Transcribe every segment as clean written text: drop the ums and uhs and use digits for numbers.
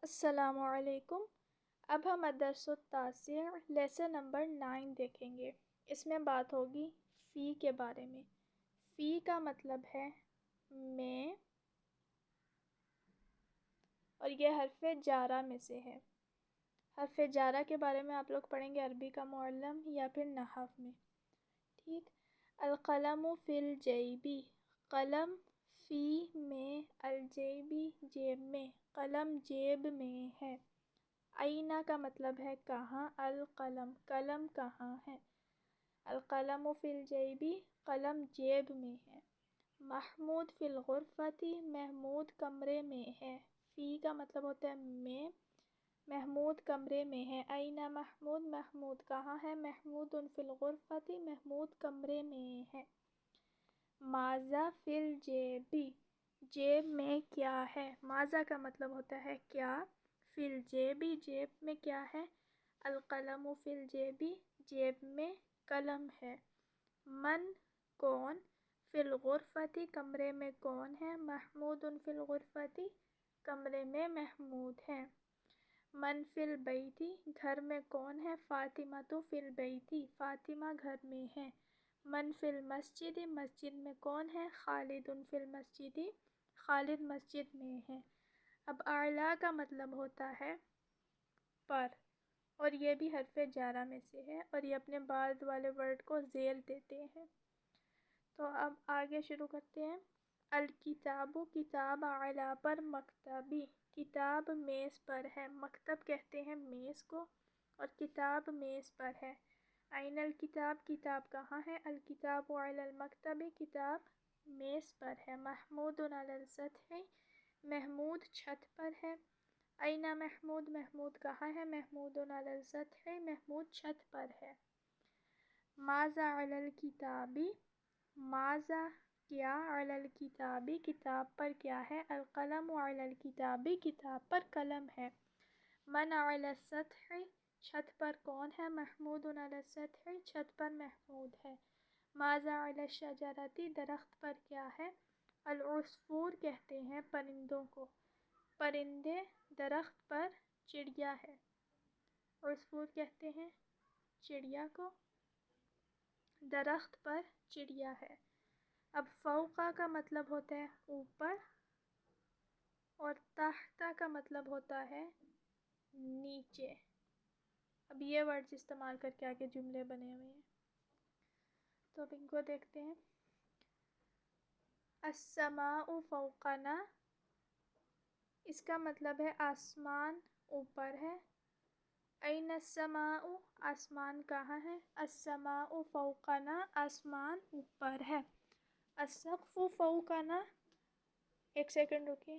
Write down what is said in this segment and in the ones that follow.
السلام علیکم۔ اب ہم الدرس التاسع لیسن نمبر 9 دیکھیں گے۔ اس میں بات ہوگی فی کے بارے میں۔ فی کا مطلب ہے میں، اور یہ حرف جارہ میں سے ہے۔ حرف جارہ کے بارے میں آپ لوگ پڑھیں گے عربی کا معلم یا پھر نحو میں، ٹھیک۔ القلم فی الجیبی، قلم فی میں، الجیبی جیب میں، قلم جیب میں ہے۔ اینہ کا مطلب ہے کہاں، القلم قلم کہاں ہے۔ القلم فی الجیبی، قلم جیب میں ہے۔ محمود فی الغرفۃ، محمود کمرے میں ہے۔ فی کا مطلب ہوتا ہے میں، محمود کمرے میں ہے۔ اینہ محمود، محمود کہاں ہے، محمود فی الغرفۃ، محمود کمرے میں ہے۔ ماذا فی الجیبی، جیب میں کیا ہے۔ ماذا کا مطلب ہوتا ہے کیا، فی الجیبی جیب میں کیا ہے۔ القلم فی الجیبی، جیب میں قلم ہے۔ من کون، فی الغرفۃ کمرے میں کون ہے، محمود فی الغرفۃ کمرے میں محمود ہے۔ من فی البیت، گھر میں کون ہے، فاطمۃ فی البیت فاطمہ گھر میں ہے۔ من فی المسجد، مسجد میں کون ہے، خالد فی المسجد خالد مسجد میں ہے۔ اب اعلیٰ کا مطلب ہوتا ہے پر، اور یہ بھی حرف جارہ میں سے ہے، اور یہ اپنے بعد والے ورڈ کو زیر دیتے ہیں۔ تو اب آگے شروع کرتے ہیں۔ الکتاب، کتاب اعلیٰ پر، مکتبی کتاب میز پر ہے۔ مکتب کہتے ہیں میز کو، اور کتاب میز پر ہے۔ این الکتاب، کتاب کہاں ہے، الکتاب علی المکتب کتاب میز پر ہے۔ محمود علی السطح، محمود چھت پر ہے۔ این محمود، محمود کہاں ہے، محمود علی السطح محمود چھت پر ہے۔ ماذا علی الکتاب، ماذا کیا، علی الکتاب کتاب پر کیا ہے، القلم علی الکتاب کتاب پر قلم ہے۔ من علی السطح، چھت پر کون ہے، محمود علی السطح چھت پر محمود ہے۔ ماذا علی الشجرۃ، درخت پر کیا ہے، العصفور کہتے ہیں پرندوں کو، پرندے درخت پر، چڑیا ہے۔ عصفور کہتے ہیں چڑیا کو، درخت پر چڑیا ہے۔ اب فوقہ کا مطلب ہوتا ہے اوپر، اور تحت کا مطلب ہوتا ہے نیچے۔ اب یہ ورڈز استعمال کر کے آگے جملے بنے ہوئے ہیں، تو اب ان کو دیکھتے ہیں۔ السماء فوقنا، اس کا مطلب ہے آسمان اوپر ہے۔ این السماء، آسمان کہاں ہے، السماء فوقنا آسمان اوپر ہے۔ السقف فوقنا، ایک سیکنڈ رکیے۔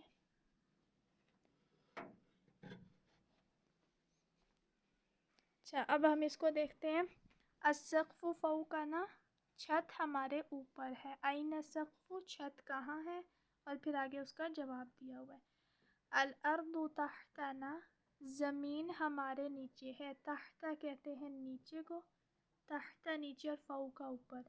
اچھا، اب ہم اس کو دیکھتے ہیں۔ السقف فوقنا، چھت ہمارے اوپر ہے۔ این السقف، چھت کہاں ہے، اور پھر آگے اس کا جواب دیا ہوا ہے۔ الارض تحتنا، زمین ہمارے نیچے ہے۔ تحت کہتے ہیں نیچے کو، تحت نیچے، اور فوق اوپر۔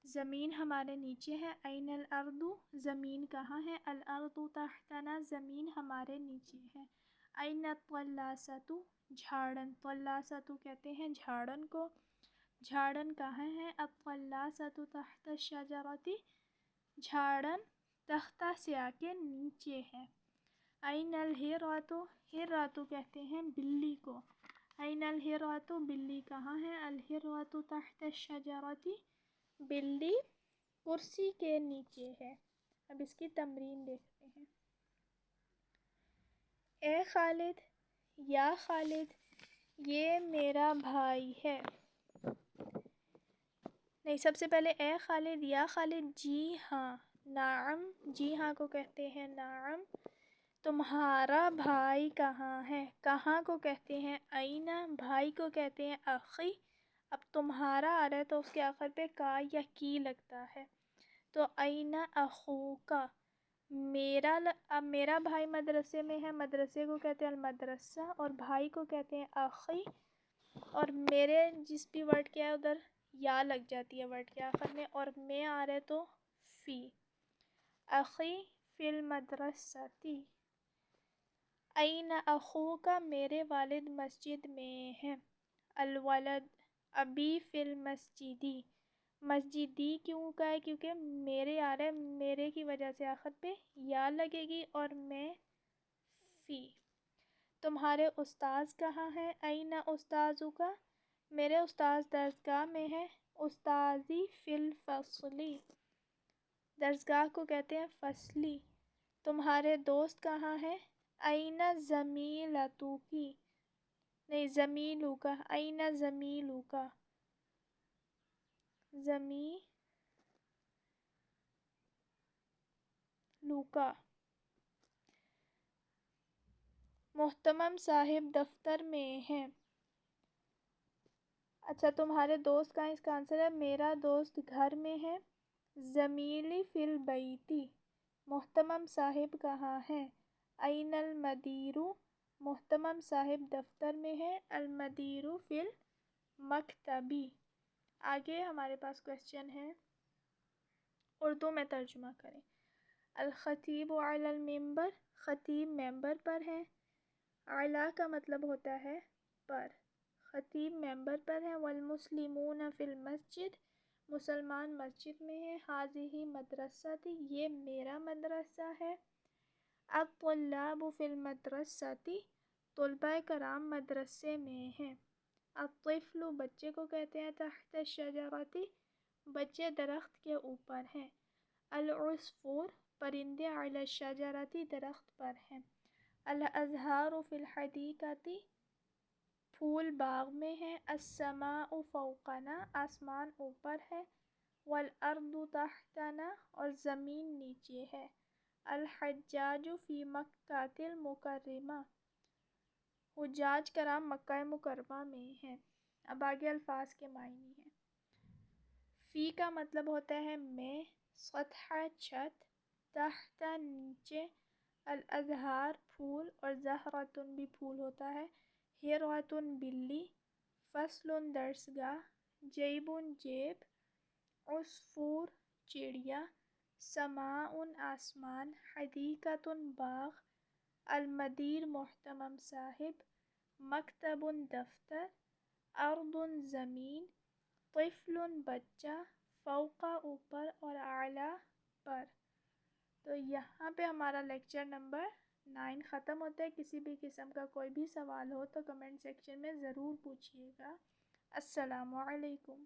زمین ہمارے نیچے ہے۔ این الارض، زمین کہاں ہے، الارض تحتنا، زمین ہمارے نیچے ہے۔ این الطلاسۃ، جھاڑن، طلاسۃ کہتے ہیں جھاڑن کو، جھاڑن کہاں ہے، الطلاسۃ تحت الشجرۃ، جھاڑن تختہ سیاہ کے نیچے ہے۔ این الحرۃ، حرۃ کہتے ہیں بلی کو، این الحرۃ، بلی کہاں ہے، الحرۃ تحت الشجرۃ، بلی کرسی کے نیچے ہے۔ اب اس کی تمرین دیکھتے ہیں۔ اے خالد، یا خالد، یہ میرا بھائی ہے۔ نہیں، سب سے پہلے اے خالد، یا خالد، جی ہاں، نعم، جی ہاں کو کہتے ہیں نعم، تمہارا بھائی کہاں ہے، کہاں کو کہتے ہیں اینہ، بھائی کو کہتے ہیں اخی۔ اب تمہارا آ رہا ہے تو اس کے آخر پہ کا یا کی لگتا ہے، تو اینہ اخوکا، اب میرا بھائی مدرسے میں ہے، مدرسے کو کہتے ہیں المدرسہ، اور بھائی کو کہتے ہیں اخی، اور میرے جس بھی ورڈ کیا ہے ادھر یا لگ جاتی ہے ورڈ کے آخر میں، اور میں آ رہا ہے تو فی۔ اخی فی المدرستی، این اخوک میرے والد مسجد میں ہیں. الولد ابی فی المسجدی. مسجدی کیوں کا ہے؟ کیونکہ میرے آ رہا ہے، میرے کی وجہ سے آخر پہ یا لگے گی اور میں فی. تمہارے استاذ کہاں ہیں؟ این استاذو کا، میرے استاذ درسگاہ میں ہے. استاذی فی الفصلی، درسگاہ کو کہتے ہیں فصلی. تمہارے دوست کہاں ہیں؟ این زمیلتوکی، نہیں زمیلو کا، این زمیلو کا، زمیلو کا. محتمم صاحب دفتر میں ہیں. اچھا تمہارے دوست کا اس کا آنسر ہے میرا دوست گھر میں ہے. زمیلی فی البیتی، محتمم صاحب کہاں ہیں؟ این المدیرو، محتمم صاحب دفتر میں ہے. المدیرو فی المکتبی. آگے ہمارے پاس کویسچن ہے، اردو میں ترجمہ کریں. الخطیب علی المنبر، خطیب ممبر پر ہے. اعلیٰ کا مطلب ہوتا ہے پر، خطیب ممبر پر ہے. والمسلمون فی المسجد، مسلمان مسجد میں ہیں. ہذہ مدرستی، یہ میرا مدرسہ ہے. الطلاب فی المدرستی، طلبہ کرام مدرسے میں ہیں. الطفل، بچے کو کہتے ہیں. تحت الشجرتی، بچے درخت کے اوپر ہیں. العصفور، پرندے. علی الشجرتی، درخت پر ہیں. الازہار فی الحدیقتی، پھول باغ میں ہیں. السماء فوقنا، آسمان اوپر ہے. والارض تحتنا، اور زمین نیچے ہے. الحجاج فی مکۃ المکرمہ، حجاج کرام مکہ مکرمہ میں ہیں. اب آگے الفاظ کے معنی ہیں. فی کا مطلب ہوتا ہے میں. سطح چھت. تحت نیچے. الازہار پھول، اور زہرۃ بھی پھول ہوتا ہے. ہرۃ بلی. فصل درسگاہ. جیب جیب. عصفور چڑیا. سماء آسمان. حدیقۃ باغ. المدیر محتمم صاحب. مکتب دفتر. ارض زمین. طفل بچہ. فوق اوپر، اور اعلیٰ پر. تو یہاں پہ ہمارا لیکچر نمبر 9 ختم ہوتا ہے. کسی بھی قسم کا کوئی بھی سوال ہو تو کمنٹ سیکشن میں ضرور پوچھیے گا. السلام علیکم.